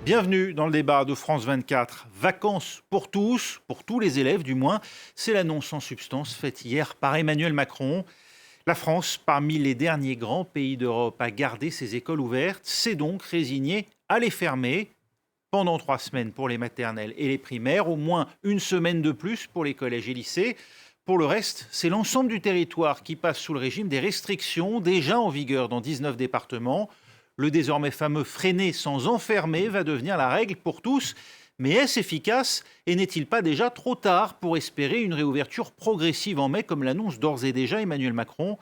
Bienvenue dans le débat de France 24. Vacances pour tous les élèves du moins. C'est l'annonce en substance faite hier par Emmanuel Macron. La France, parmi les derniers grands pays d'Europe à garder ses écoles ouvertes, s'est donc résignée à les fermer pendant 3 semaines pour les maternelles et les primaires, au moins une semaine de plus pour les collèges et lycées. Pour le reste, c'est l'ensemble du territoire qui passe sous le régime des restrictions déjà en vigueur dans 19 départements. Le désormais fameux freiner sans enfermer va devenir la règle pour tous. Mais est-ce efficace et n'est-il pas déjà trop tard pour espérer une réouverture progressive en mai, comme l'annonce d'ores et déjà Emmanuel Macron ?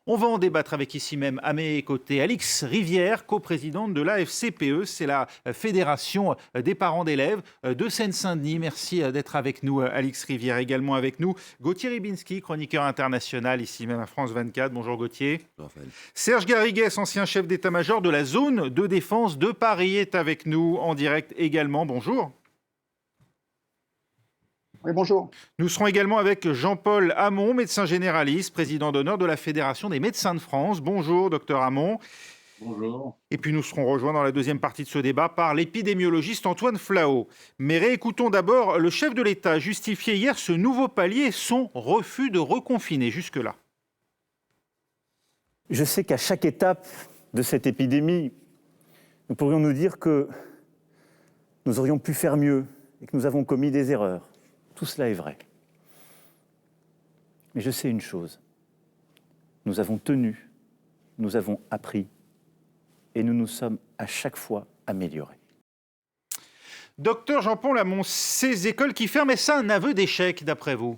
On va en débattre avec ici même à mes côtés Alix Rivière, coprésidente de la FCPE, c'est la Fédération des parents d'élèves de Seine-Saint-Denis. Merci d'être avec nous, Alix Rivière. Également avec nous, Gauthier Ribinski, chroniqueur international ici même à France 24. Bonjour Gauthier. Bonjour Raphaël. Serge Garrigues, ancien chef d'état-major de la zone de défense de Paris, est avec nous en direct également. Bonjour. Oui, bonjour. Nous serons également avec Jean-Paul Hamon, médecin généraliste, président d'honneur de la Fédération des médecins de France. Bonjour, docteur Hamon. Bonjour. Et puis nous serons rejoints dans la deuxième partie de ce débat par l'épidémiologiste Antoine Flahault. Mais réécoutons d'abord le chef de l'État justifier hier ce nouveau palier et son refus de reconfiner jusque-là. Je sais qu'à chaque étape de cette épidémie, nous pourrions nous dire que nous aurions pu faire mieux et que nous avons commis des erreurs. Tout cela est vrai. Mais je sais une chose. Nous avons tenu, nous avons appris et nous nous sommes à chaque fois améliorés. Docteur Jean-Paul Hamon, ces écoles qui ferment, est-ce un aveu d'échec d'après vous ?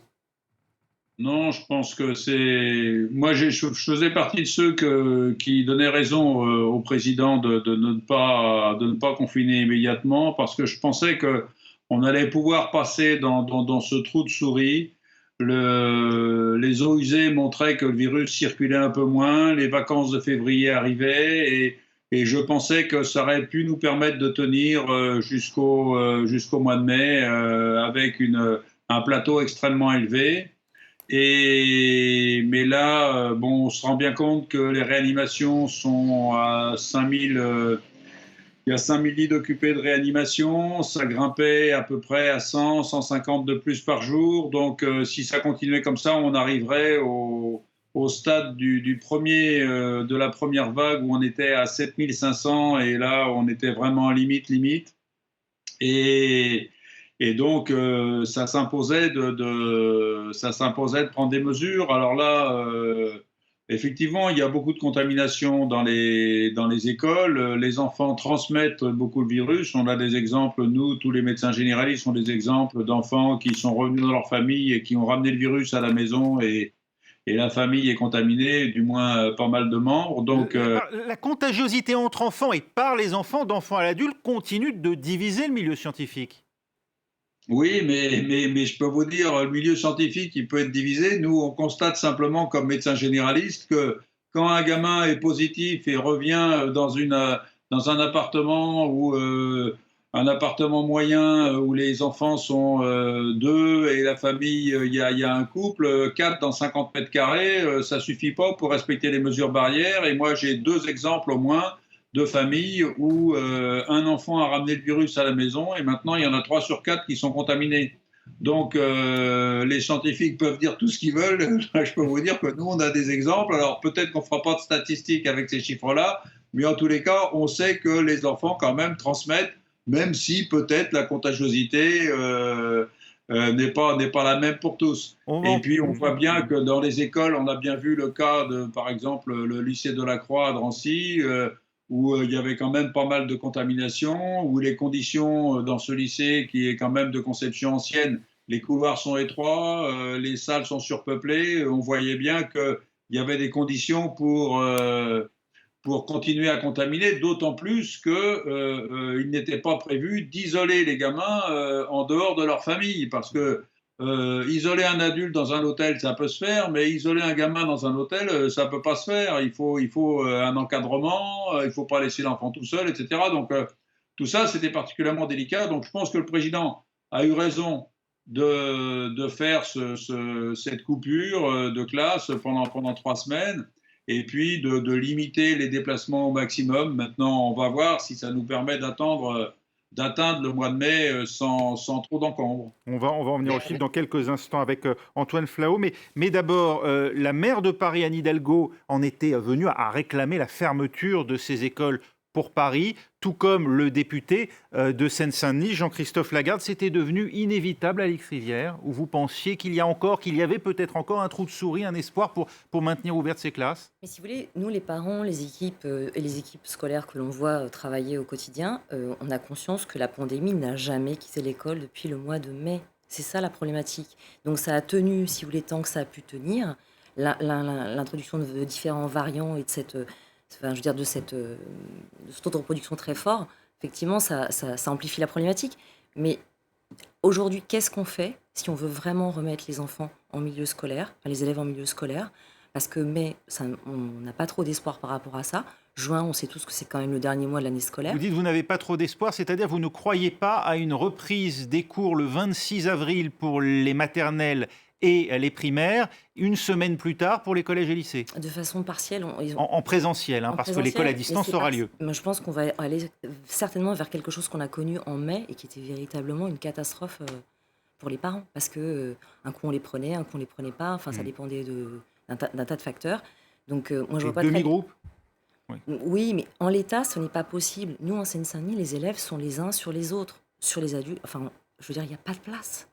Non, je pense que c'est... Moi, je faisais partie de ceux qui donnaient raison au président de ne pas confiner immédiatement parce que je pensais qu'on allait pouvoir passer dans ce trou de souris. Les eaux usées montraient que le virus circulait un peu moins, les vacances de février arrivaient et je pensais que ça aurait pu nous permettre de tenir jusqu'au mois de mai avec un plateau extrêmement élevé. Mais là, on se rend bien compte que les réanimations sont à 5000... il y a 5000 lits d'occupés de réanimation, ça grimpait à peu près à 100, 150 de plus par jour. Donc si ça continuait comme ça, on arriverait au stade de la première vague où on était à 7500 et là on était vraiment limite. Et donc ça s'imposait de prendre des mesures. Alors là, effectivement, il y a beaucoup de contamination dans les écoles. Les enfants transmettent beaucoup le virus. On a des exemples, nous, tous les médecins généralistes ont des exemples d'enfants qui sont revenus dans leur famille et qui ont ramené le virus à la maison et la famille est contaminée, du moins pas mal de membres. Donc, la contagiosité entre enfants et par les enfants, d'enfants à l'adulte, continue de diviser le milieu scientifique. Oui, mais je peux vous dire, le milieu scientifique, il peut être divisé. Nous, on constate simplement, comme médecin généraliste, que quand un gamin est positif et revient dans un appartement ou un appartement moyen où les enfants sont 2 et la famille, il y a un couple, 4 dans 50 mètres carrés, ça suffit pas pour respecter les mesures barrières. Et moi, j'ai 2 exemples au moins de familles où un enfant a ramené le virus à la maison et maintenant il y en a 3 sur 4 qui sont contaminés. Donc les scientifiques peuvent dire tout ce qu'ils veulent. Je peux vous dire que nous on a des exemples. Alors peut-être qu'on ne fera pas de statistiques avec ces chiffres-là, mais en tous les cas on sait que les enfants quand même transmettent, même si peut-être la contagiosité n'est pas la même pour tous. Et puis on voit bien que dans les écoles, on a bien vu le cas de, par exemple, le lycée de la Croix à Drancy, où il y avait quand même pas mal de contamination, où les conditions dans ce lycée, qui est quand même de conception ancienne, les couloirs sont étroits, les salles sont surpeuplées, on voyait bien qu'il y avait des conditions pour continuer à contaminer, d'autant plus qu'il n'était pas prévu d'isoler les gamins en dehors de leur famille, parce que isoler un adulte dans un hôtel, ça peut se faire, mais isoler un gamin dans un hôtel, ça ne peut pas se faire. Il faut un encadrement, il ne faut pas laisser l'enfant tout seul, etc. Donc tout ça, c'était particulièrement délicat. Donc je pense que le président a eu raison de faire cette coupure de classe pendant 3 semaines et puis de limiter les déplacements au maximum. Maintenant, on va voir si ça nous permet d'attendre d'atteindre le mois de mai sans trop d'encombre. On va en venir aux chiffres dans quelques instants avec Antoine Flahault. Mais d'abord, la maire de Paris, Anne Hidalgo, en était venue à réclamer la fermeture de ces écoles pour Paris, tout comme le député de Seine-Saint-Denis, Jean-Christophe Lagarde. C'était devenu inévitable, Alix Rivière, où vous pensiez qu'il y avait peut-être encore un trou de souris, un espoir pour maintenir ouvertes ces classes? Mais si vous voulez, nous les parents, les équipes et les équipes scolaires que l'on voit travailler au quotidien, on a conscience que la pandémie n'a jamais quitté l'école depuis le mois de mai. C'est ça la problématique. Donc ça a tenu, si vous voulez, tant que ça a pu tenir. L'introduction de différents variants et de ce taux de reproduction très fort, effectivement, ça amplifie la problématique. Mais aujourd'hui, qu'est-ce qu'on fait si on veut vraiment remettre les enfants en milieu scolaire, enfin, les élèves en milieu scolaire? Parce que mai, on n'a pas trop d'espoir par rapport à ça. Juin, on sait tous que c'est quand même le dernier mois de l'année scolaire. Vous dites que vous n'avez pas trop d'espoir, c'est-à-dire vous ne croyez pas à une reprise des cours le 26 avril pour les maternelles et les primaires, une semaine plus tard pour les collèges et lycées? De façon partielle. En présentiel, parce que l'école à distance aura lieu. Moi, je pense qu'on va aller certainement vers quelque chose qu'on a connu en mai et qui était véritablement une catastrophe pour les parents. Parce que un coup on les prenait, un coup on les prenait pas. Enfin, ça dépendait d'un tas de facteurs. Donc, moi, je vois pas demi-groupe. Oui, mais en l'état, ce n'est pas possible. Nous, en Seine-Saint-Denis, les élèves sont les uns sur les autres. Sur les adultes, enfin, je veux dire, il n'y a pas de place.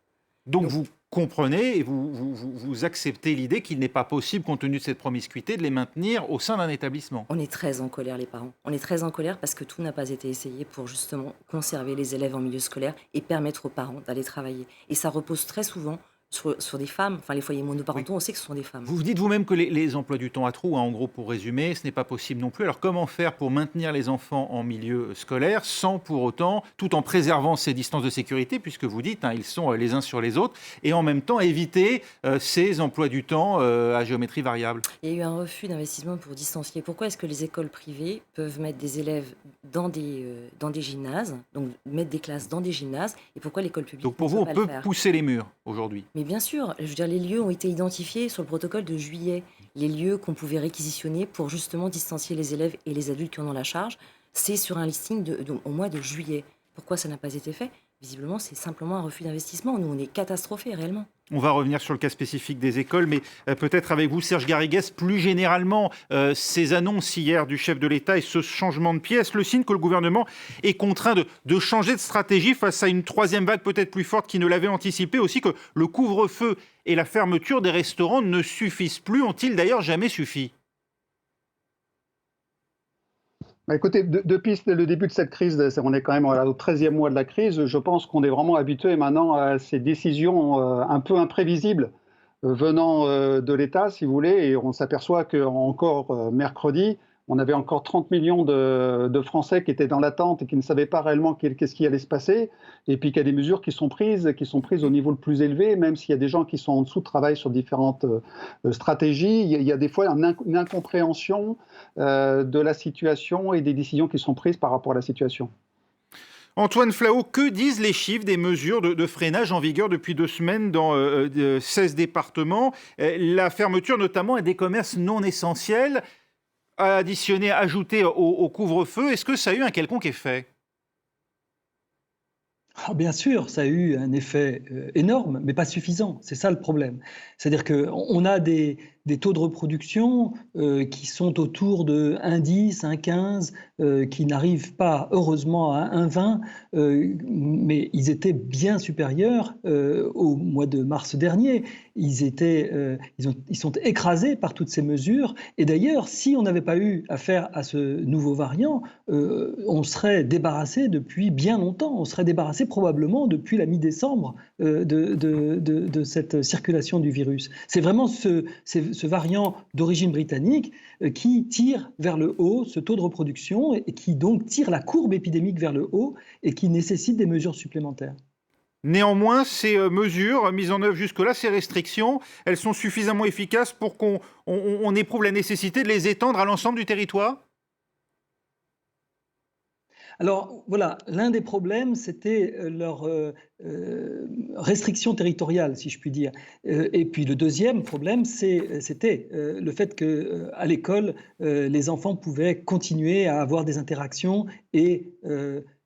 Donc vous comprenez et vous acceptez l'idée qu'il n'est pas possible, compte tenu de cette promiscuité, de les maintenir au sein d'un établissement. On est très en colère, les parents. On est très en colère parce que tout n'a pas été essayé pour justement conserver les élèves en milieu scolaire et permettre aux parents d'aller travailler. Et ça repose très souvent sur des femmes. Enfin, les foyers monoparentaux, on sait que ce sont des femmes. Vous dites vous-même que les emplois du temps à trous, en gros, pour résumer, ce n'est pas possible non plus. Alors comment faire pour maintenir les enfants en milieu scolaire sans pour autant, tout en préservant ces distances de sécurité, puisque vous dites, ils sont les uns sur les autres, et en même temps éviter ces emplois du temps à géométrie variable? Il y a eu un refus d'investissement pour distancier. Pourquoi est-ce que les écoles privées peuvent mettre des élèves dans des gymnases, donc mettre des classes dans des gymnases, et pourquoi l'école publique Donc pour vous, on peut pousser les murs aujourd'hui? Mais bien sûr, je veux dire, les lieux ont été identifiés sur le protocole de juillet. Les lieux qu'on pouvait réquisitionner pour justement distancier les élèves et les adultes qui en ont la charge, c'est sur un listing au mois de juillet. Pourquoi ça n'a pas été fait? Visiblement, c'est simplement un refus d'investissement. Nous, on est catastrophés réellement. On va revenir sur le cas spécifique des écoles, mais peut-être avec vous, Serge Garrigues, plus généralement, ces annonces hier du chef de l'État et ce changement de pièce, le signe que le gouvernement est contraint de changer de stratégie face à une troisième vague peut-être plus forte qu'il ne l'avait anticipé, aussi que le couvre-feu et la fermeture des restaurants ne suffisent plus, ont-ils d'ailleurs jamais suffi? Écoutez, depuis le début de cette crise, on est quand même au 13e mois de la crise, je pense qu'on est vraiment habitué maintenant à ces décisions un peu imprévisibles venant de l'État, si vous voulez, et on s'aperçoit qu'encore mercredi, on avait encore 30 millions de Français qui étaient dans l'attente et qui ne savaient pas réellement qu'est-ce qui allait se passer, et puis qu'il y a des mesures qui sont prises au niveau le plus élevé, même s'il y a des gens qui sont en dessous travaillent sur différentes stratégies. Il y a des fois une incompréhension de la situation et des décisions qui sont prises par rapport à la situation. Antoine Flahault, que disent les chiffres des mesures de freinage en vigueur depuis 2 semaines dans 16 départements? La fermeture notamment des commerces non essentiels, ajouté au couvre-feu, est-ce que ça a eu un quelconque effet? Bien sûr, ça a eu un effet énorme, mais pas suffisant. C'est ça le problème. C'est-à-dire qu'on a des taux de reproduction qui sont autour de 1,10, 1,15, qui n'arrivent pas heureusement à 1,20, mais ils étaient bien supérieurs au mois de mars dernier. Ils sont écrasés par toutes ces mesures. Et d'ailleurs, si on n'avait pas eu affaire à ce nouveau variant, on serait débarrassé depuis bien longtemps. On serait débarrassé probablement depuis la mi-décembre de cette circulation du virus. C'est vraiment ce variant d'origine britannique qui tire vers le haut ce taux de reproduction et qui donc tire la courbe épidémique vers le haut et qui nécessite des mesures supplémentaires. Néanmoins, ces mesures mises en œuvre jusque-là, ces restrictions, elles sont suffisamment efficaces pour qu'on éprouve la nécessité de les étendre à l'ensemble du territoire? Alors voilà, l'un des problèmes, c'était leur restriction territoriale, si je puis dire. Et puis le deuxième problème, c'était le fait qu'à l'école, les enfants pouvaient continuer à avoir des interactions et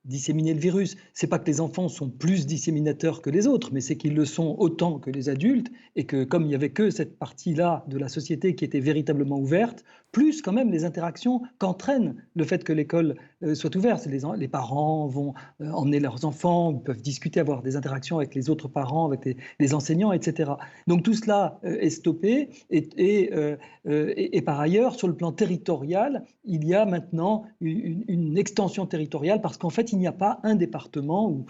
disséminer le virus. C'est pas que les enfants sont plus disséminateurs que les autres, mais c'est qu'ils le sont autant que les adultes, et que comme il n'y avait que cette partie-là de la société qui était véritablement ouverte, plus quand même les interactions qu'entraîne le fait que l'école soit ouverte. Les parents vont emmener leurs enfants, peuvent discuter, avoir des interactions avec les autres parents, avec les enseignants, etc. Donc tout cela est stoppé, et par ailleurs, sur le plan territorial, il y a maintenant une extension territoriale, parce qu'en fait, il n'y a pas un département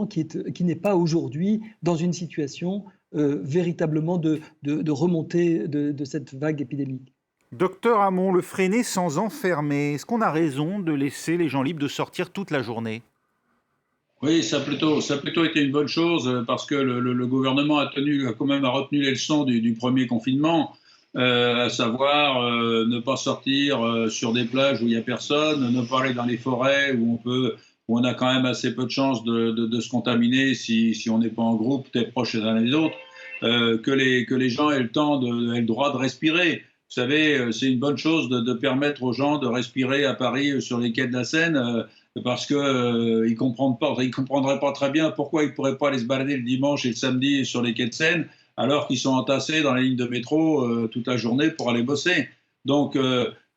qui n'est pas aujourd'hui dans une situation véritablement de remontée de cette vague épidémique. Docteur Hamon, le freiner sans enfermer, est-ce qu'on a raison de laisser les gens libres de sortir toute la journée ? Oui, ça a plutôt été une bonne chose, parce que le gouvernement a quand même retenu les leçons du premier confinement, à savoir ne pas sortir sur des plages où il n'y a personne, ne pas aller dans les forêts où on a quand même assez peu de chances de se contaminer si on n'est pas en groupe, peut-être proches les uns des autres, que les gens aient le droit de respirer. Vous savez, c'est une bonne chose de permettre aux gens de respirer à Paris sur les quais de la Seine, parce qu'ils ne comprendraient pas très bien pourquoi ils ne pourraient pas aller se balader le dimanche et le samedi sur les quais de Seine, alors qu'ils sont entassés dans les lignes de métro toute la journée pour aller bosser. Donc,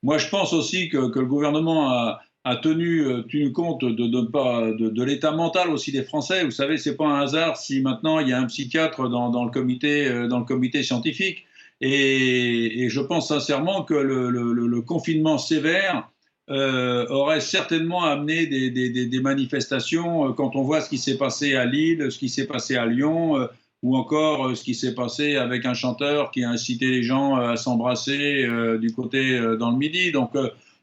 moi, je pense aussi que le gouvernement a tenu compte de l'état mental aussi des Français. Vous savez, c'est pas un hasard si maintenant il y a un psychiatre dans le comité scientifique. Et je pense sincèrement que le confinement sévère aurait certainement amené des manifestations, quand on voit ce qui s'est passé à Lille, ce qui s'est passé à Lyon, ou encore ce qui s'est passé avec un chanteur qui a incité les gens à s'embrasser du côté dans le Midi. Donc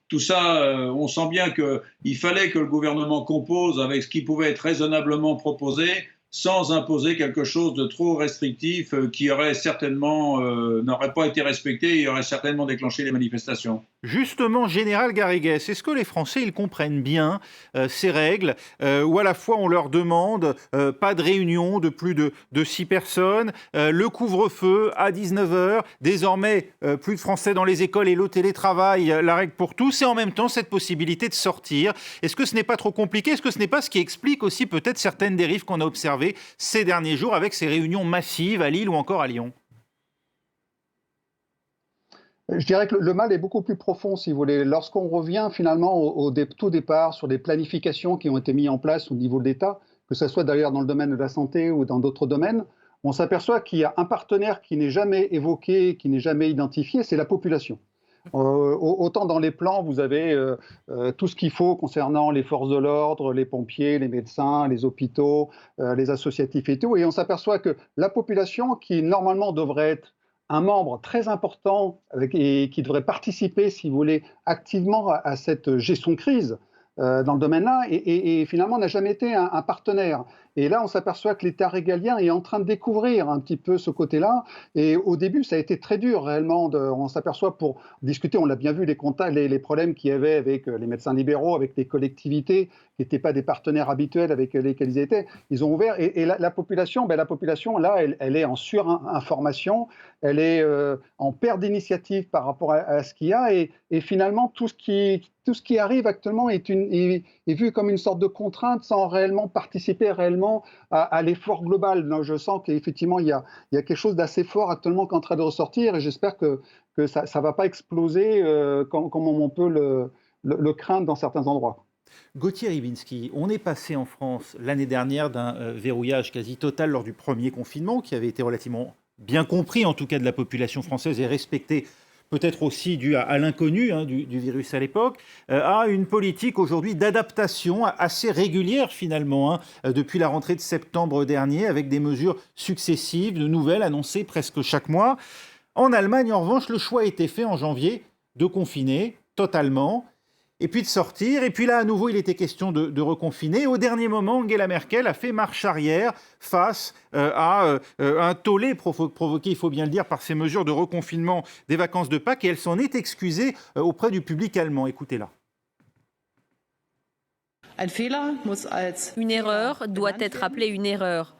tout ça, on sent bien qu'il fallait que le gouvernement compose avec ce qui pouvait être raisonnablement proposé, sans imposer quelque chose de trop restrictif qui aurait certainement n'aurait pas été respecté et aurait certainement déclenché les manifestations. Justement, Général Garrigues, est-ce que les Français ils comprennent bien ces règles où à la fois on leur demande pas de réunion de plus de 6 personnes, le couvre-feu à 19h, désormais plus de Français dans les écoles et le télétravail, la règle pour tous, et en même temps cette possibilité de sortir. Est-ce que ce n'est pas trop compliqué ? Est-ce que ce n'est pas ce qui explique aussi peut-être certaines dérives qu'on a observées ces derniers jours avec ces réunions massives à Lille ou encore à Lyon ? Je dirais que le mal est beaucoup plus profond, si vous voulez. Lorsqu'on revient finalement au tout départ sur les planifications qui ont été mises en place au niveau de l'État, que ce soit d'ailleurs dans le domaine de la santé ou dans d'autres domaines, on s'aperçoit qu'il y a un partenaire qui n'est jamais évoqué, qui n'est jamais identifié, c'est la population. Autant dans les plans, vous avez tout ce qu'il faut concernant les forces de l'ordre, les pompiers, les médecins, les hôpitaux, les associatifs et tout. Et on s'aperçoit que la population, qui normalement devrait être un membre très important et qui devrait participer, si vous voulez, activement à cette gestion de crise dans le domaine-là, et finalement n'a jamais été un partenaire. Et là, on s'aperçoit que l'État régalien est en train de découvrir un petit peu ce côté-là. Et au début, ça a été très dur, réellement. On s'aperçoit pour discuter, on l'a bien vu, les problèmes qu'il y avait avec les médecins libéraux, avec les collectivités, qui n'étaient pas des partenaires habituels avec lesquels ils étaient. Ils ont ouvert. Et la population, là, elle est en surinformation, elle est en perte d'initiative par rapport à ce qu'il y a. Et finalement, tout ce qui arrive actuellement est vu comme une sorte de contrainte sans réellement participer réellement à l'effort global. Donc, je sens qu'effectivement, il y a quelque chose d'assez fort actuellement qui est en train de ressortir, et j'espère que ça ne va pas exploser comme on peut le craindre dans certains endroits. Gauthier Rybinski, on est passé en France l'année dernière d'un verrouillage quasi total lors du premier confinement, qui avait été relativement bien compris, en tout cas de la population française, et respecté peut-être aussi dû à l'inconnu du virus à l'époque, à une politique aujourd'hui d'adaptation assez régulière finalement, depuis la rentrée de septembre dernier, avec des mesures successives, de nouvelles annoncées presque chaque mois. En Allemagne, en revanche, le choix a été fait en janvier de confiner totalement, et puis de sortir. Et puis là, à nouveau, il était question de reconfiner. Au dernier moment, Angela Merkel a fait marche arrière face à un tollé provoqué, il faut bien le dire, par ces mesures de reconfinement des vacances de Pâques. Et elle s'en est excusée auprès du public allemand. Écoutez-la. Une erreur doit être appelée une erreur.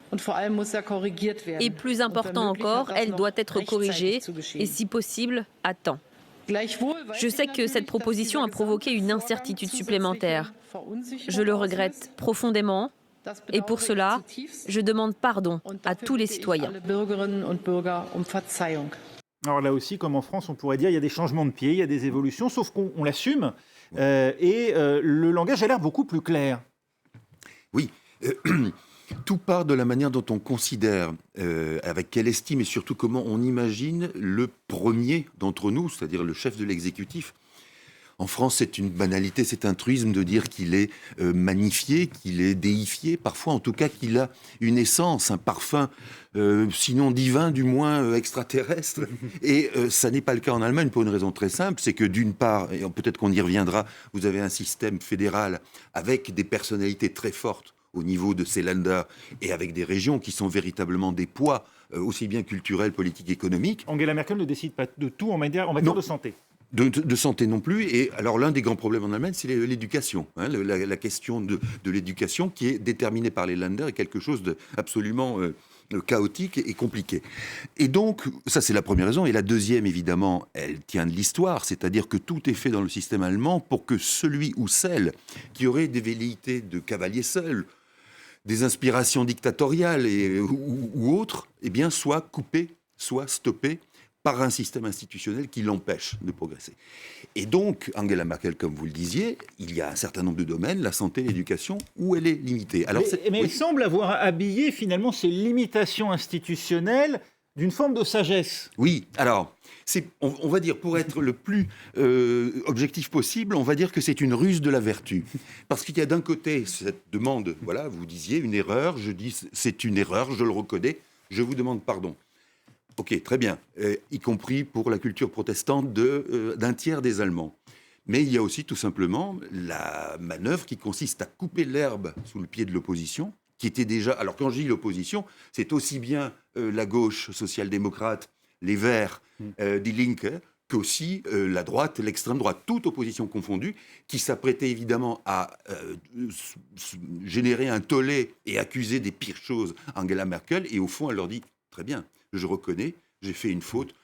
Et plus important encore, elle doit être corrigée, et si possible, à temps. Je sais que cette proposition a provoqué une incertitude supplémentaire. Je le regrette profondément et pour cela, je demande pardon à tous les citoyens. Alors là aussi, comme en France, on pourrait dire il y a des changements de pied, il y a des évolutions, sauf qu'on l'assume et le langage a l'air beaucoup plus clair. Oui, tout part de la manière dont on considère, avec quelle estime et surtout comment on imagine le premier d'entre nous, c'est-à-dire le chef de l'exécutif. En France, c'est une banalité, c'est un truisme de dire qu'il est magnifié, qu'il est déifié, parfois en tout cas qu'il a une essence, un parfum, sinon divin, du moins extraterrestre. Et ça n'est pas le cas en Allemagne pour une raison très simple, c'est que d'une part, et peut-être qu'on y reviendra, vous avez un système fédéral avec des personnalités très fortes au niveau de ces Länder et avec des régions qui sont véritablement des poids, aussi bien culturels, politiques, économiques. Angela Merkel ne décide pas de tout en matière de santé. De santé non plus. Et alors, l'un des grands problèmes en Allemagne, c'est l'éducation. La question de l'éducation qui est déterminée par les Länder est quelque chose d'absolument chaotique et compliqué. Et donc, ça, c'est la première raison. Et la deuxième, évidemment, elle tient de l'histoire. C'est-à-dire que tout est fait dans le système allemand pour que celui ou celle qui aurait des velléités de cavalier seul, des inspirations dictatoriales ou autres, eh bien, soit coupé, soit stoppé par un système institutionnel qui l'empêche de progresser. Et donc, Angela Merkel, comme vous le disiez, il y a un certain nombre de domaines, la santé, l'éducation, où elle est limitée. Alors, mais elle semble avoir habillé finalement ces limitations institutionnelles d'une forme de sagesse. Oui, alors, on va dire, pour être le plus objectif possible, on va dire que c'est une ruse de la vertu. Parce qu'il y a d'un côté cette demande, voilà, vous disiez une erreur, je dis c'est une erreur, je le reconnais, je vous demande pardon. Ok, très bien, y compris pour la culture protestante d'un tiers des Allemands. Mais il y a aussi tout simplement la manœuvre qui consiste à couper l'herbe sous le pied de l'opposition, qui était déjà... Alors quand je dis l'opposition, c'est aussi bien la gauche social-démocrate, les Verts, Die Linke, qu'aussi la droite, l'extrême droite, toute opposition confondue, qui s'apprêtait évidemment à générer un tollé et accuser des pires choses Angela Merkel. Et au fond, elle leur dit, très bien, je reconnais, j'ai fait une faute,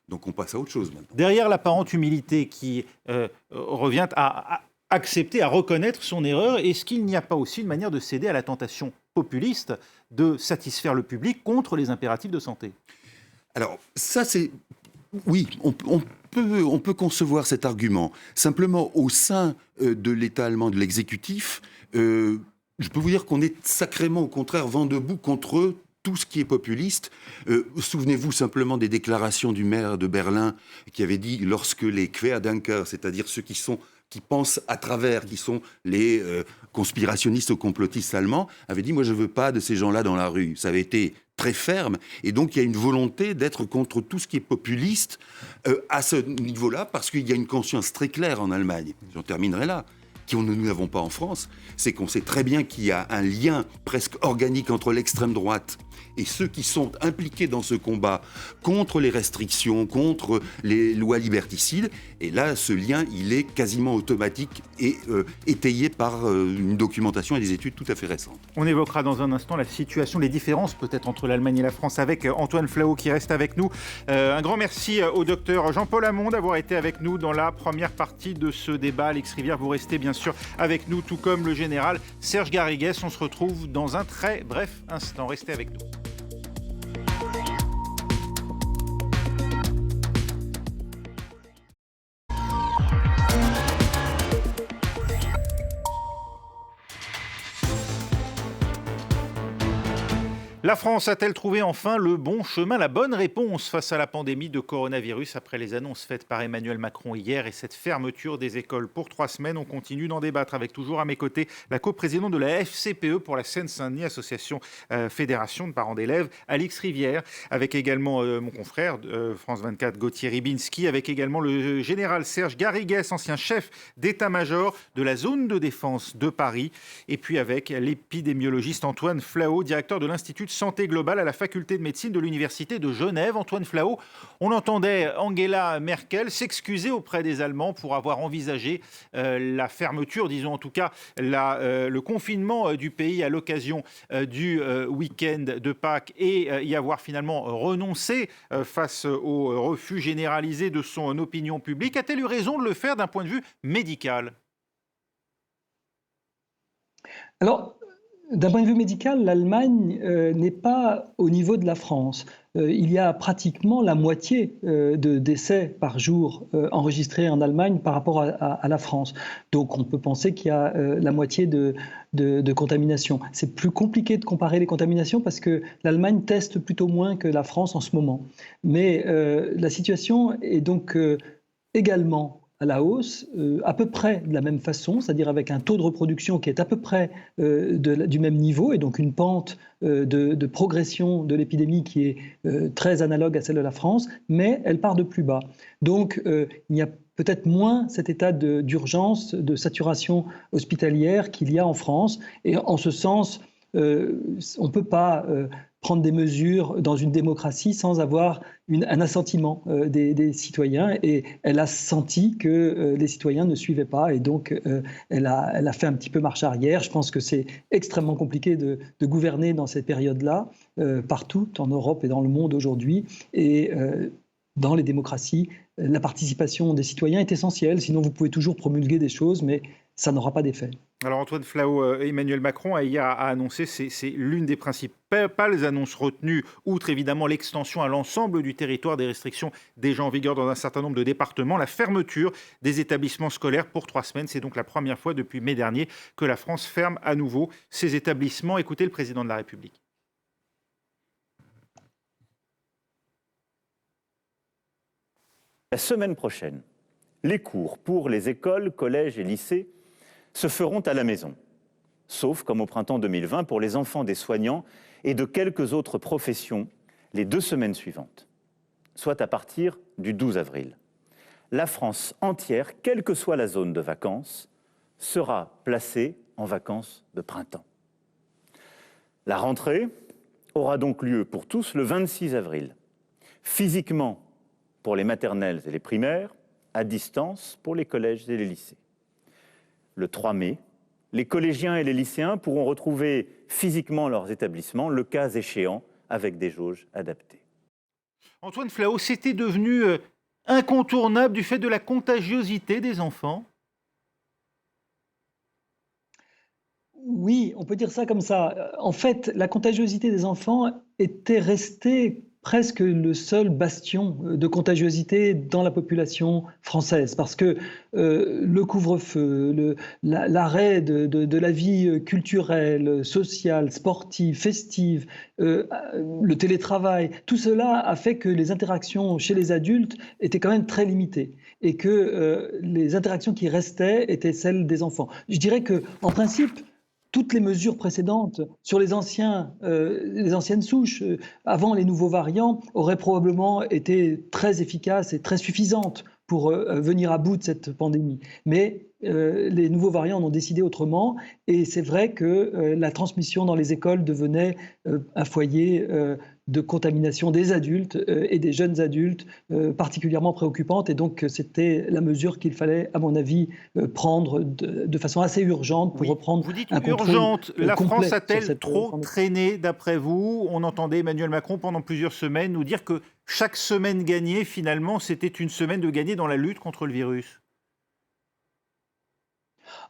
donc on passe à autre chose maintenant. Derrière l'apparente humilité qui revient à accepter, à reconnaître son erreur, est-ce qu'il n'y a pas aussi une manière de céder à la tentation populiste de satisfaire le public contre les impératifs de santé ? Alors, ça c'est... Oui, on peut concevoir cet argument. Simplement, au sein de l'État allemand, de l'exécutif, je peux vous dire qu'on est sacrément, au contraire, vent debout contre tout ce qui est populiste. Souvenez-vous simplement des déclarations du maire de Berlin qui avait dit, lorsque les Querdenker, c'est-à-dire ceux qui pensent à travers, qui sont les conspirationnistes ou complotistes allemands, avaient dit, moi je ne veux pas de ces gens-là dans la rue. Ça avait été très ferme, et donc il y a une volonté d'être contre tout ce qui est populiste à ce niveau-là, parce qu'il y a une conscience très claire en Allemagne, j'en terminerai là, que nous n'avons pas en France, c'est qu'on sait très bien qu'il y a un lien presque organique entre l'extrême droite et ceux qui sont impliqués dans ce combat contre les restrictions, contre les lois liberticides. Et là, ce lien, il est quasiment automatique et étayé par une documentation et des études tout à fait récentes. On évoquera dans un instant la situation, les différences peut-être entre l'Allemagne et la France avec Antoine Flahault qui reste avec nous. Un grand merci au docteur Jean-Paul Hamon d'avoir été avec nous dans la première partie de ce débat. Alix Rivière, vous restez bien sûr avec nous, tout comme le général Serge Garrigues. On se retrouve dans un très bref instant. Restez avec nous. La France a-t-elle trouvé enfin le bon chemin, la bonne réponse face à la pandémie de coronavirus après les annonces faites par Emmanuel Macron hier et cette fermeture des écoles pour 3 semaines? On continue d'en débattre avec toujours à mes côtés la coprésidente de la FCPE pour la Seine-Saint-Denis, association fédération de parents d'élèves, Alix Rivière, avec également mon confrère France 24, Gauthier Ribinski, avec également le général Serge Garrigues, ancien chef d'état-major de la zone de défense de Paris, et puis avec l'épidémiologiste Antoine Flahault, directeur de l'Institut de santé globale à la faculté de médecine de l'Université de Genève. Antoine Flahault, on entendait Angela Merkel s'excuser auprès des Allemands pour avoir envisagé la fermeture, disons en tout cas le confinement du pays à l'occasion du week-end de Pâques et y avoir finalement renoncé face au refus généralisé de son opinion publique. A-t-elle eu raison de le faire d'un point de vue médical ? Alors, d'un point de vue médical, l'Allemagne n'est pas au niveau de la France. Il y a pratiquement la moitié de décès par jour enregistrés en Allemagne par rapport à la France. Donc on peut penser qu'il y a la moitié de contamination. C'est plus compliqué de comparer les contaminations parce que l'Allemagne teste plutôt moins que la France en ce moment. Mais la situation est donc également à la hausse, à peu près de la même façon, c'est-à-dire avec un taux de reproduction qui est à peu près du même niveau, et donc une pente de progression de l'épidémie qui est très analogue à celle de la France, mais elle part de plus bas. Donc il y a peut-être moins cet état d'urgence, de saturation hospitalière qu'il y a en France, et en ce sens, on ne peut pas prendre des mesures dans une démocratie sans avoir un assentiment des citoyens. Et elle a senti que les citoyens ne suivaient pas et donc elle a fait un petit peu marche arrière. Je pense que c'est extrêmement compliqué de gouverner dans cette période-là, partout en Europe et dans le monde aujourd'hui. Et dans les démocraties, la participation des citoyens est essentielle. Sinon, vous pouvez toujours promulguer des choses, mais ça n'aura pas d'effet. Alors Antoine Flahault, Emmanuel Macron hier a annoncé, c'est l'une des principales annonces retenues, outre évidemment l'extension à l'ensemble du territoire des restrictions déjà en vigueur dans un certain nombre de départements, la fermeture des établissements scolaires pour 3 semaines. C'est donc la première fois depuis mai dernier que la France ferme à nouveau ses établissements. Écoutez le président de la République. La semaine prochaine, les cours pour les écoles, collèges et lycées se feront à la maison, sauf comme au printemps 2020 pour les enfants des soignants et de quelques autres professions les 2 semaines suivantes, soit à partir du 12 avril. La France entière, quelle que soit la zone de vacances, sera placée en vacances de printemps. La rentrée aura donc lieu pour tous le 26 avril, physiquement pour les maternelles et les primaires, à distance pour les collèges et les lycées. Le 3 mai, les collégiens et les lycéens pourront retrouver physiquement leurs établissements, le cas échéant, avec des jauges adaptées. Antoine Flahault, c'était devenu incontournable du fait de la contagiosité des enfants ? Oui, on peut dire ça comme ça. En fait, la contagiosité des enfants était restée presque le seul bastion de contagiosité dans la population française, parce que le couvre-feu, l'arrêt de la vie culturelle, sociale, sportive, festive, le télétravail, tout cela a fait que les interactions chez les adultes étaient quand même très limitées et que les interactions qui restaient étaient celles des enfants. Je dirais que, en principe, toutes les mesures précédentes sur les anciennes souches, avant les nouveaux variants, auraient probablement été très efficaces et très suffisantes pour venir à bout de cette pandémie. Mais les nouveaux variants en ont décidé autrement, et c'est vrai que la transmission dans les écoles devenait un foyer de contamination des adultes et des jeunes adultes particulièrement préoccupante, et donc c'était la mesure qu'il fallait, à mon avis, prendre de façon assez urgente pour reprendre vous dites un contrôle urgente. La France a-t-elle trop traîné, d'après vous ? On entendait Emmanuel Macron pendant plusieurs semaines nous dire que chaque semaine gagnée, finalement, c'était une semaine de gagner dans la lutte contre le virus.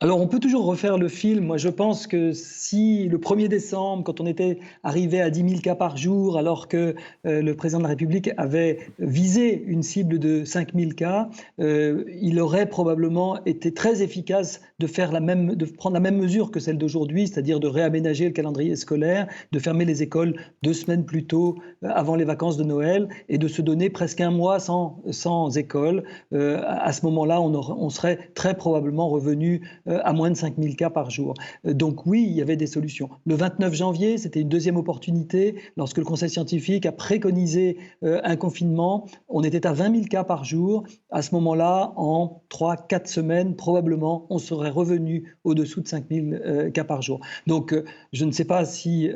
Alors, on peut toujours refaire le film. Moi, je pense que si le 1er décembre, quand on était arrivé à 10 000 cas par jour, alors que le président de la République avait visé une cible de 5 000 cas, il aurait probablement été très efficace de prendre la même mesure que celle d'aujourd'hui, c'est-à-dire de réaménager le calendrier scolaire, de fermer les écoles 2 semaines plus tôt, avant les vacances de Noël, et de se donner presque un mois sans école. À ce moment-là, on serait très probablement revenu à moins de 5000 cas par jour. Donc oui, il y avait des solutions. Le 29 janvier, c'était une deuxième opportunité. Lorsque le Conseil scientifique a préconisé un confinement, on était à 20 000 cas par jour. À ce moment-là, en 3-4 semaines, probablement, on serait revenu au-dessous de 5000 cas par jour. Donc je ne sais pas si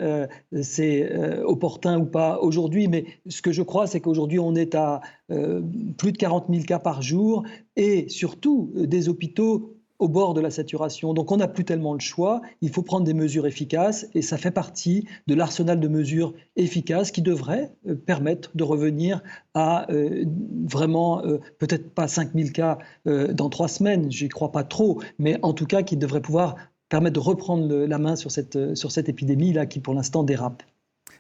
c'est opportun ou pas aujourd'hui, mais ce que je crois, c'est qu'aujourd'hui, on est à plus de 40 000 cas par jour et surtout des hôpitaux au bord de la saturation. Donc on n'a plus tellement le choix, il faut prendre des mesures efficaces et ça fait partie de l'arsenal de mesures efficaces qui devraient permettre de revenir à vraiment, peut-être pas 5000 cas dans 3 semaines, j'y crois pas trop, mais en tout cas qui devraient pouvoir permettre de reprendre la main sur cette épidémie-là qui pour l'instant dérape.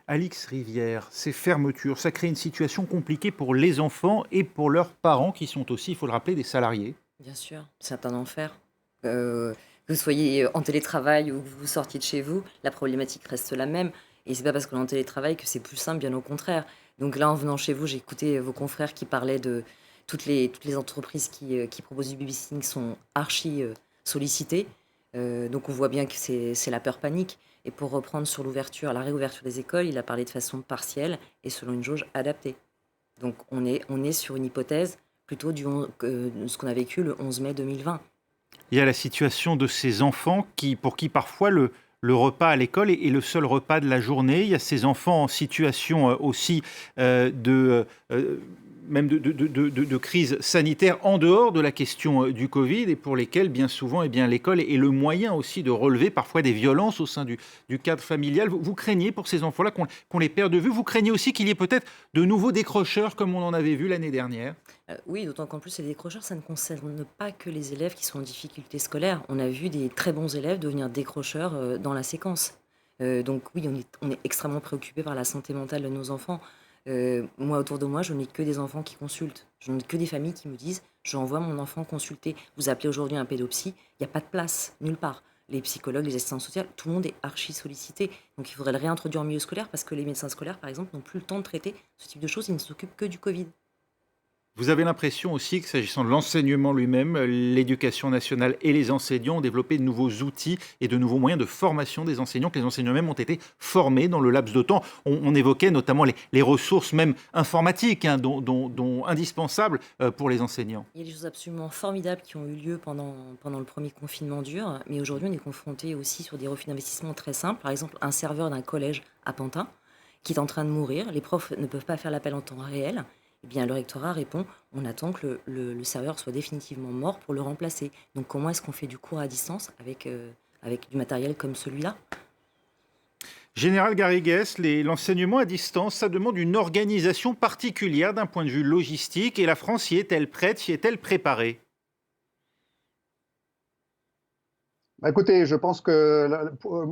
Alix Rivière, ces fermetures, ça crée une situation compliquée pour les enfants et pour leurs parents qui sont aussi, il faut le rappeler, des salariés. Bien sûr, c'est un enfer. Que vous soyez en télétravail ou que vous sortiez de chez vous, la problématique reste la même. Et c'est pas parce qu'on est en télétravail que c'est plus simple, bien au contraire. Donc là, en venant chez vous, j'ai écouté vos confrères qui parlaient de toutes les entreprises qui proposent du babysitting sont archi sollicitées. Donc on voit bien que c'est la peur panique. Et pour reprendre sur la réouverture des écoles, il a parlé de façon partielle et selon une jauge adaptée. Donc on est sur une hypothèse plutôt ce qu'on a vécu le 11 mai 2020. Il y a la situation de ces enfants pour qui parfois le repas à l'école est le seul repas de la journée. Il y a ces enfants en situation aussi de crise sanitaire en dehors de la question du Covid et pour lesquels, bien souvent, l'école est le moyen aussi de relever parfois des violences au sein du cadre familial. Vous craignez pour ces enfants-là qu'on les perde de vue. Vous craignez aussi qu'il y ait peut-être de nouveaux décrocheurs comme on en avait vu l'année dernière. Oui, d'autant qu'en plus, les décrocheurs, ça ne concerne pas que les élèves qui sont en difficulté scolaire. On a vu des très bons élèves devenir décrocheurs dans la séquence. Donc oui, on est extrêmement préoccupé par la santé mentale de nos enfants. Moi, autour de moi, je n'ai que des enfants qui consultent. Je n'ai que des familles qui me disent « j'envoie mon enfant consulter ». Vous appelez aujourd'hui un pédopsie, il n'y a pas de place, nulle part. Les psychologues, les assistants sociaux, tout le monde est archi sollicité. Donc il faudrait le réintroduire en milieu scolaire parce que les médecins scolaires, par exemple, n'ont plus le temps de traiter ce type de choses, ils ne s'occupent que du Covid. Vous avez l'impression aussi que, s'agissant de l'enseignement lui-même, l'éducation nationale et les enseignants ont développé de nouveaux outils et de nouveaux moyens de formation des enseignants, que les enseignants même ont été formés dans le laps de temps. On évoquait notamment les ressources même informatiques, dont indispensables pour les enseignants. Il y a des choses absolument formidables qui ont eu lieu pendant le premier confinement dur, mais aujourd'hui on est confronté aussi sur des refus d'investissement très simples. Par exemple, un serveur d'un collège à Pantin qui est en train de mourir, les profs ne peuvent pas faire l'appel en temps réel. Eh bien, le rectorat répond, on attend que le serveur soit définitivement mort pour le remplacer. Donc comment est-ce qu'on fait du cours à distance avec du matériel comme celui-là ? Général Garrigues, l'enseignement à distance, ça demande une organisation particulière d'un point de vue logistique. Et la France y est-elle prête, y est-elle préparée ? Écoutez, je pense que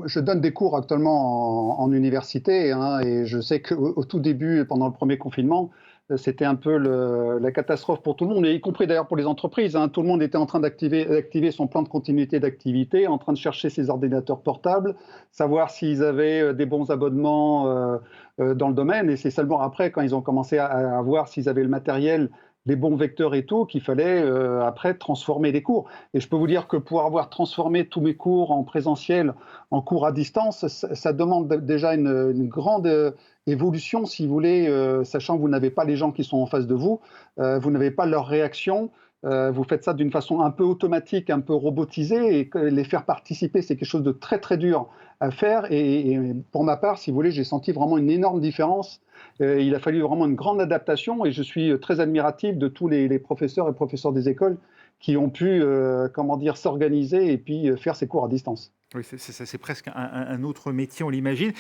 je donne des cours actuellement en université et je sais qu'au tout début, pendant le premier confinement, c'était un peu la catastrophe pour tout le monde, et y compris d'ailleurs pour les entreprises. Tout le monde était en train d'activer son plan de continuité d'activité, en train de chercher ses ordinateurs portables, savoir s'ils avaient des bons abonnements dans le domaine. Et c'est seulement après, quand ils ont commencé à voir s'ils avaient le matériel, les bons vecteurs et tout, qu'il fallait après transformer les cours. Et je peux vous dire que pour avoir transformé tous mes cours en présentiel, en cours à distance, ça demande déjà une grande évolution, si vous voulez, sachant que vous n'avez pas les gens qui sont en face de vous, vous n'avez pas leur réaction, vous faites ça d'une façon un peu automatique, un peu robotisée, et les faire participer, c'est quelque chose de très très dur à faire. Et pour ma part, si vous voulez, j'ai senti vraiment une énorme différence. Il a fallu vraiment une grande adaptation, et je suis très admiratif de tous les professeurs et professeurs des écoles qui ont pu s'organiser et puis faire ces cours à distance. Oui, c'est presque un autre métier, on l'imagine.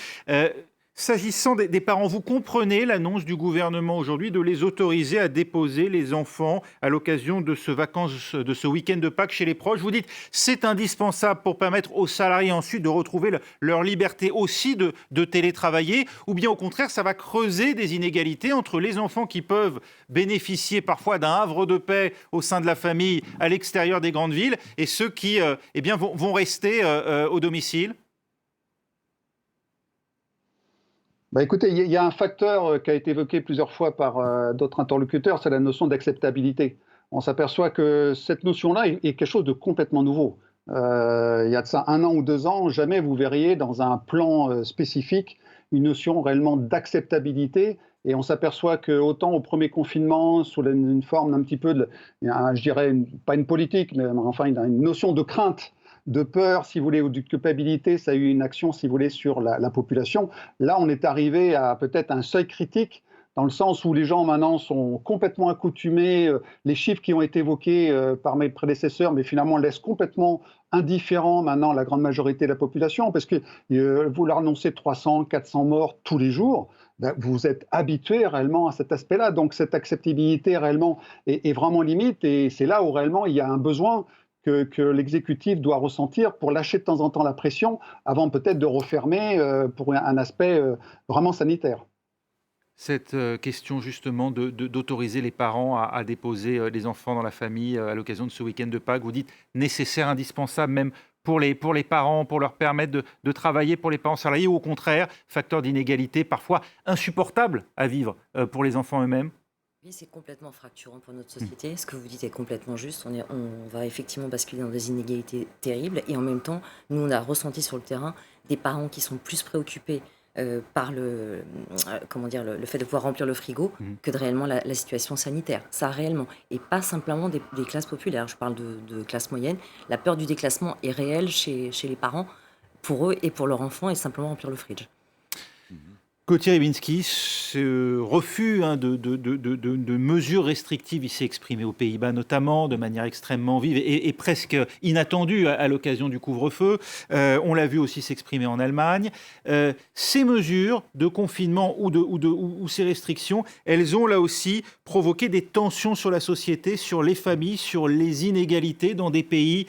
S'agissant des parents, vous comprenez l'annonce du gouvernement aujourd'hui de les autoriser à déposer les enfants à l'occasion de ce week-end de Pâques chez les proches. Vous dites c'est indispensable pour permettre aux salariés ensuite de retrouver leur liberté aussi de télétravailler, ou bien au contraire ça va creuser des inégalités entre les enfants qui peuvent bénéficier parfois d'un havre de paix au sein de la famille à l'extérieur des grandes villes et ceux qui vont rester au domicile. Écoutez, il y a un facteur qui a été évoqué plusieurs fois par d'autres interlocuteurs, c'est la notion d'acceptabilité. On s'aperçoit que cette notion-là est quelque chose de complètement nouveau. il y a de ça 1 an ou 2 ans, jamais vous verriez dans un plan spécifique une notion réellement d'acceptabilité. Et on s'aperçoit que autant au premier confinement, sous une forme d'un petit peu de, je dirais, pas une politique, mais enfin une notion de crainte, de peur, si vous voulez, ou de culpabilité, ça a eu une action, si vous voulez, sur la population. Là, on est arrivé à peut-être un seuil critique, dans le sens où les gens maintenant sont complètement accoutumés, les chiffres qui ont été évoqués par mes prédécesseurs, mais finalement laissent complètement indifférent maintenant la grande majorité de la population, parce que vous leur annoncez 300, 400 morts tous les jours, ben, vous êtes habitué réellement à cet aspect-là, donc cette acceptabilité réellement est vraiment limite, et c'est là où réellement il y a un besoin que l'exécutif doit ressentir pour lâcher de temps en temps la pression avant peut-être de refermer pour un aspect vraiment sanitaire. Cette question justement d'autoriser les parents à déposer les enfants dans la famille à l'occasion de ce week-end de Pâques, vous dites nécessaire, indispensable même pour les parents, pour leur permettre de travailler, pour les parents salariés, ou au contraire, facteur d'inégalité parfois insupportable à vivre pour les enfants eux-mêmes? Oui, c'est complètement fracturant pour notre société. Ce que vous dites est complètement juste. On va effectivement basculer dans des inégalités terribles. Et en même temps, nous, on a ressenti sur le terrain des parents qui sont plus préoccupés par comment dire, le fait de pouvoir remplir le frigo que de réellement la situation sanitaire. Ça, réellement. Et pas simplement des classes populaires. Je parle de classe moyenne. La peur du déclassement est réelle chez les parents, pour eux et pour leurs enfants, et simplement remplir le fridge. Gauthier Rybinski, ce refus de mesures restrictives, il s'est exprimé aux Pays-Bas notamment, de manière extrêmement vive et presque inattendue à l'occasion du couvre-feu. On l'a vu aussi s'exprimer en Allemagne. Ces mesures de confinement ou ces restrictions, elles ont là aussi provoqué des tensions sur la société, sur les familles, sur les inégalités dans des pays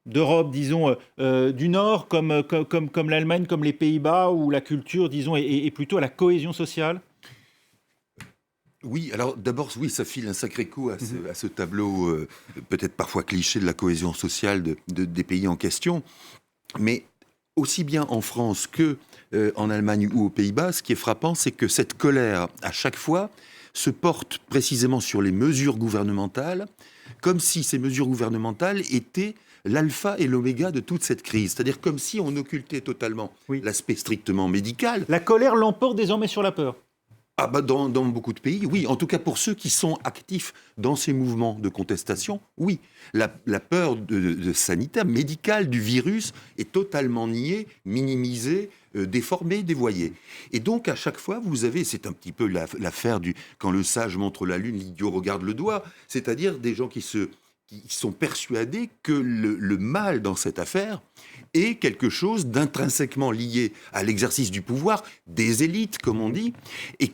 d'Europe, disons, du Nord, comme l'Allemagne, comme les Pays-Bas, où la culture, disons, est plutôt à la cohésion sociale? Oui, alors d'abord, oui, ça file un sacré coup à ce tableau, peut-être parfois cliché, de la cohésion sociale des pays en question. Mais aussi bien en France que en Allemagne ou aux Pays-Bas, ce qui est frappant, c'est que cette colère, à chaque fois, se porte précisément sur les mesures gouvernementales, comme si ces mesures gouvernementales étaient l'alpha et l'oméga de toute cette crise. C'est-à-dire comme si on occultait totalement l'aspect strictement médical. La colère l'emporte désormais sur la peur. Ah bah dans beaucoup de pays, oui. En tout cas, pour ceux qui sont actifs dans ces mouvements de contestation, oui. La peur de sanitaire, médicale du virus est totalement niée, minimisée, déformée, dévoyée. Et donc, à chaque fois, vous avez, c'est un petit peu l'affaire du « quand le sage montre la lune, l'idiot regarde le doigt », c'est-à-dire des gens qui sont persuadés que le mal dans cette affaire est quelque chose d'intrinsèquement lié à l'exercice du pouvoir des élites, comme on dit, et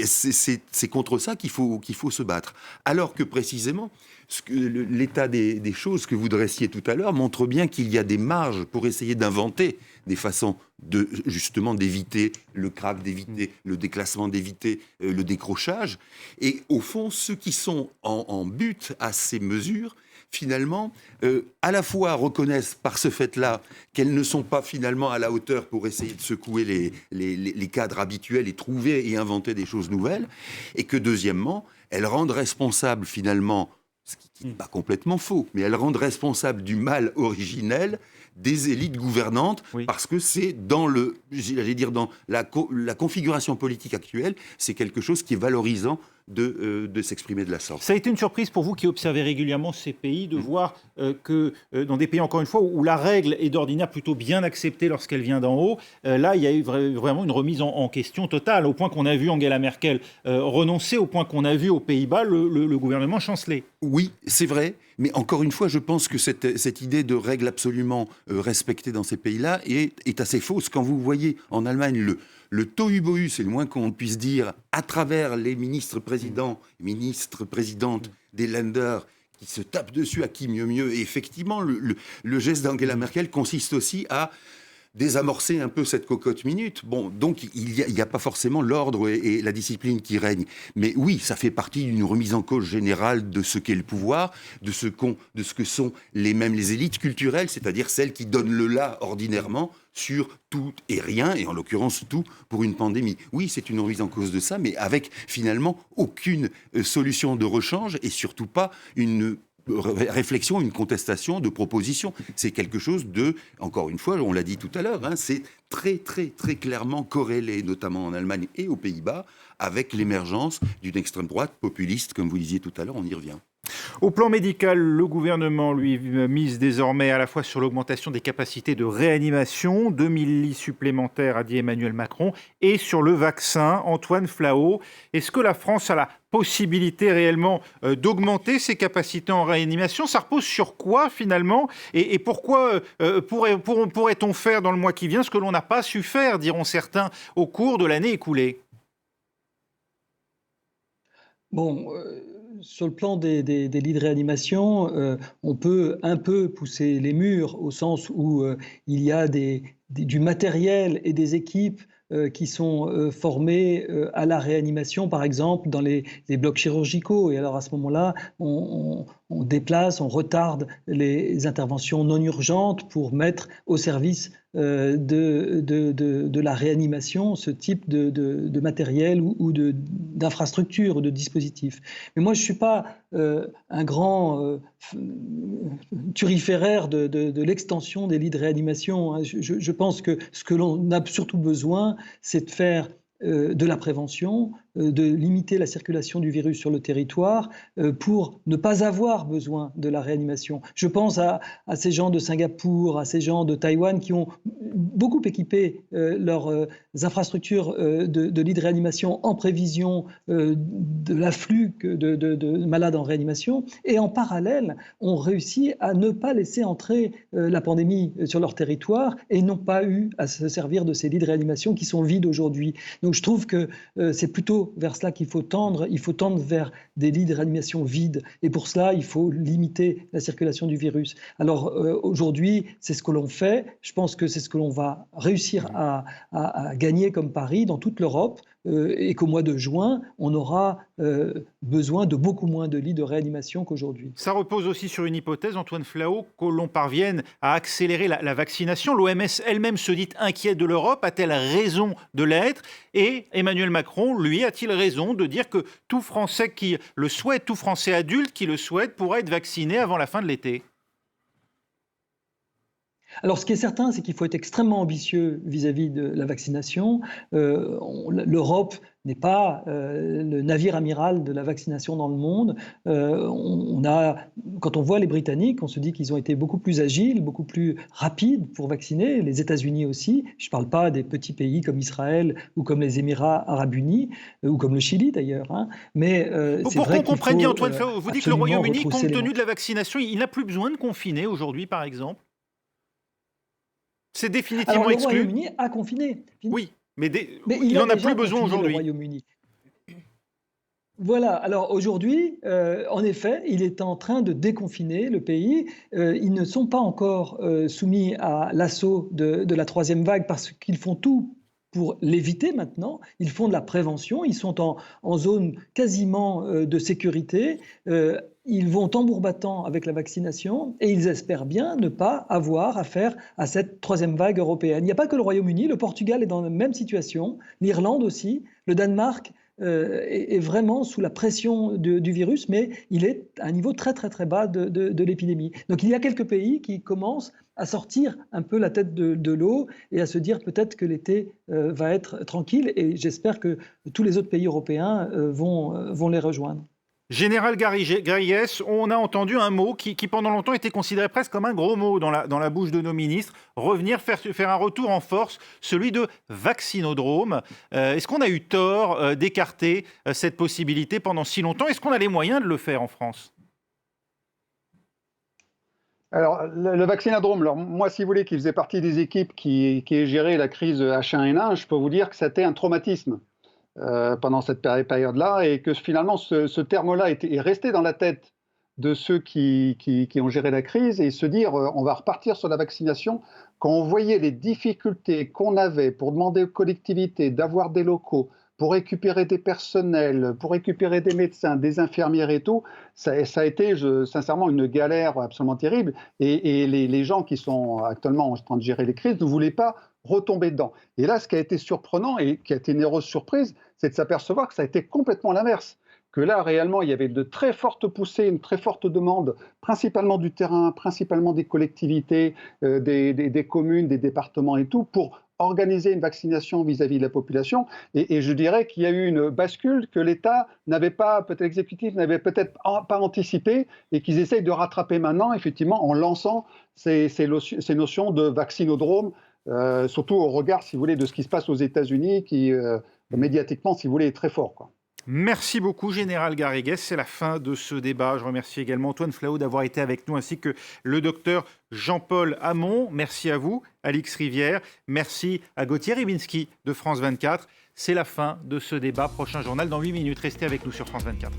c'est contre ça qu'il faut se battre. Alors que précisément, l'état des choses que vous dressiez tout à l'heure montre bien qu'il y a des marges pour essayer d'inventer des façons justement d'éviter le krach, d'éviter le déclassement, d'éviter le décrochage. Et au fond, ceux qui sont en but à ces mesures, finalement, à la fois reconnaissent par ce fait-là qu'elles ne sont pas finalement à la hauteur pour essayer de secouer les cadres habituels et trouver et inventer des choses nouvelles, et que deuxièmement, elles rendent responsables finalement, ce qui n'est pas complètement faux, mais elles rendent responsables du mal originel des élites gouvernantes, parce que c'est dans dans la configuration politique actuelle, c'est quelque chose qui est valorisant de s'exprimer de la sorte. Ça a été une surprise pour vous qui observez régulièrement ces pays de voir que dans des pays, encore une fois, où la règle est d'ordinaire plutôt bien acceptée lorsqu'elle vient d'en haut, là, il y a eu vraiment une remise en question totale, au point qu'on a vu Angela Merkel renoncer, au point qu'on a vu aux Pays-Bas le gouvernement chanceler. Oui, c'est vrai, mais encore une fois, je pense que cette idée de règle absolument respectée dans ces pays-là est assez fausse. Quand vous voyez en Allemagne le tohu-bohu, c'est le moins qu'on puisse dire, à travers les ministres-présidentes des Länder qui se tapent dessus à qui mieux. Et effectivement, le geste d'Angela Merkel consiste aussi à désamorcer un peu cette cocotte minute. Bon, donc il n'y a pas forcément l'ordre et la discipline qui règnent. Mais oui, ça fait partie d'une remise en cause générale de ce qu'est le pouvoir, de ce que sont les élites culturelles, c'est-à-dire celles qui donnent le là ordinairement sur tout et rien, et en l'occurrence tout pour une pandémie. Oui, c'est une remise en cause de ça, mais avec finalement aucune solution de rechange et surtout pas une réflexion, une contestation de propositions. C'est quelque chose de, encore une fois, on l'a dit tout à l'heure, c'est très, très, très clairement corrélé, notamment en Allemagne et aux Pays-Bas, avec l'émergence d'une extrême droite populiste, comme vous disiez tout à l'heure, on y revient. Au plan médical, le gouvernement, lui, mise désormais à la fois sur l'augmentation des capacités de réanimation, 2000 lits supplémentaires, a dit Emmanuel Macron, et sur le vaccin. Antoine Flahault, est-ce que la France a la possibilité réellement d'augmenter ses capacités en réanimation? Ça repose sur quoi finalement? Et pourquoi pourrait-on faire dans le mois qui vient ce que l'on n'a pas su faire, diront certains, au cours de l'année écoulée? Bon, sur le plan des lits de réanimation, on peut un peu pousser les murs au sens où il y a du matériel et des équipes qui sont formés à la réanimation, par exemple, dans les blocs chirurgicaux. Et alors, à ce moment-là, on déplace, on retarde les interventions non urgentes pour mettre au service de la réanimation ce type de matériel ou d'infrastructure ou de dispositif. Mais moi, je ne suis pas un grand turiféraire de l'extension des lits de réanimation, hein. Je pense que ce que l'on a surtout besoin, c'est de faire de la prévention, de limiter la circulation du virus sur le territoire pour ne pas avoir besoin de la réanimation. Je pense à ces gens de Singapour, à ces gens de Taïwan qui ont beaucoup équipé leurs infrastructures de lits de réanimation en prévision de l'afflux de malades en réanimation, et en parallèle ont réussi à ne pas laisser entrer la pandémie sur leur territoire et n'ont pas eu à se servir de ces lits de réanimation qui sont vides aujourd'hui. Donc je trouve que c'est plutôt vers cela qu'il faut tendre. Il faut tendre vers des lits de réanimation vides. Et pour cela, il faut limiter la circulation du virus. Alors aujourd'hui, c'est ce que l'on fait. Je pense que c'est ce que l'on va réussir à gagner comme pari dans toute l'Europe. Et qu'au mois de juin, on aura besoin de beaucoup moins de lits de réanimation qu'aujourd'hui. Ça repose aussi sur une hypothèse, Antoine Flahault, que l'on parvienne à accélérer la vaccination. L'OMS elle-même se dit inquiète de l'Europe. A-t-elle raison de l'être? Et Emmanuel Macron, lui, a-t-il raison de dire que tout Français qui le souhaite, tout Français adulte qui le souhaite, pourra être vacciné avant la fin de l'été? Alors, ce qui est certain, c'est qu'il faut être extrêmement ambitieux vis-à-vis de la vaccination. L'Europe n'est pas le navire amiral de la vaccination dans le monde. Quand on voit les Britanniques, on se dit qu'ils ont été beaucoup plus agiles, beaucoup plus rapides pour vacciner, les États-Unis aussi. Je ne parle pas des petits pays comme Israël ou comme les Émirats arabes unis, ou comme le Chili d'ailleurs. Hein. Mais pour qu'on comprenne bien, Antoine Flahault, vous dites que le Royaume-Uni, compte tenu de la vaccination, il n'a plus besoin de confiner aujourd'hui, par exemple? C'est définitivement exclu. Le Royaume-Uni a confiné. Oui, mais il n'en a plus besoin aujourd'hui. Voilà, alors aujourd'hui, en effet, il est en train de déconfiner le pays. Ils ne sont pas encore soumis à l'assaut de la troisième vague parce qu'ils font tout pour l'éviter maintenant. Ils font de la prévention, ils sont en zone quasiment de sécurité. Ils vont tambour battant avec la vaccination et ils espèrent bien ne pas avoir affaire à cette troisième vague européenne. Il n'y a pas que le Royaume-Uni, le Portugal est dans la même situation, l'Irlande aussi, le Danemark est vraiment sous la pression du virus, mais il est à un niveau très très très bas de l'épidémie. Donc il y a quelques pays qui commencent à sortir un peu la tête de l'eau et à se dire peut-être que l'été va être tranquille, et j'espère que tous les autres pays européens vont les rejoindre. Général Gariès, on a entendu un mot qui pendant longtemps était considéré presque comme un gros mot dans la bouche de nos ministres, revenir faire un retour en force, celui de vaccinodrome. Est-ce qu'on a eu tort d'écarter cette possibilité pendant si longtemps? Est-ce qu'on a les moyens de le faire en France? Alors, le vaccinodrome, alors moi, si vous voulez, qui faisait partie des équipes qui géraient la crise H1N1, je peux vous dire que c'était un traumatisme pendant cette période-là, et que finalement, ce terme-là est resté dans la tête de ceux qui ont géré la crise, et se dire on va repartir sur la vaccination. Quand on voyait les difficultés qu'on avait pour demander aux collectivités d'avoir des locaux, pour récupérer des personnels, pour récupérer des médecins, des infirmières et tout, ça a été sincèrement une galère absolument terrible. Et les gens qui sont actuellement en train de gérer les crises ne voulaient pas retomber dedans. Et là, ce qui a été surprenant et qui a été une heureuse surprise, c'est de s'apercevoir que ça a été complètement l'inverse. que là, réellement, il y avait de très fortes poussées, une très forte demande, principalement du terrain, principalement des collectivités, des communes, des départements et tout, pour organiser une vaccination vis-à-vis de la population. Et je dirais qu'il y a eu une bascule que l'État n'avait pas, peut-être l'exécutif n'avait peut-être pas anticipé et qu'ils essayent de rattraper maintenant, effectivement, en lançant ces notions de vaccinodrome, surtout au regard, si vous voulez, de ce qui se passe aux États-Unis, qui, médiatiquement, si vous voulez, est très fort, quoi. Merci beaucoup, Général Garrigues. C'est la fin de ce débat. Je remercie également Antoine Flahault d'avoir été avec nous, ainsi que le docteur Jean-Paul Hamon. Merci à vous, Alix Rivière. Merci à Gauthier Ribinski de France 24. C'est la fin de ce débat. Prochain journal dans 8 minutes. Restez avec nous sur France 24.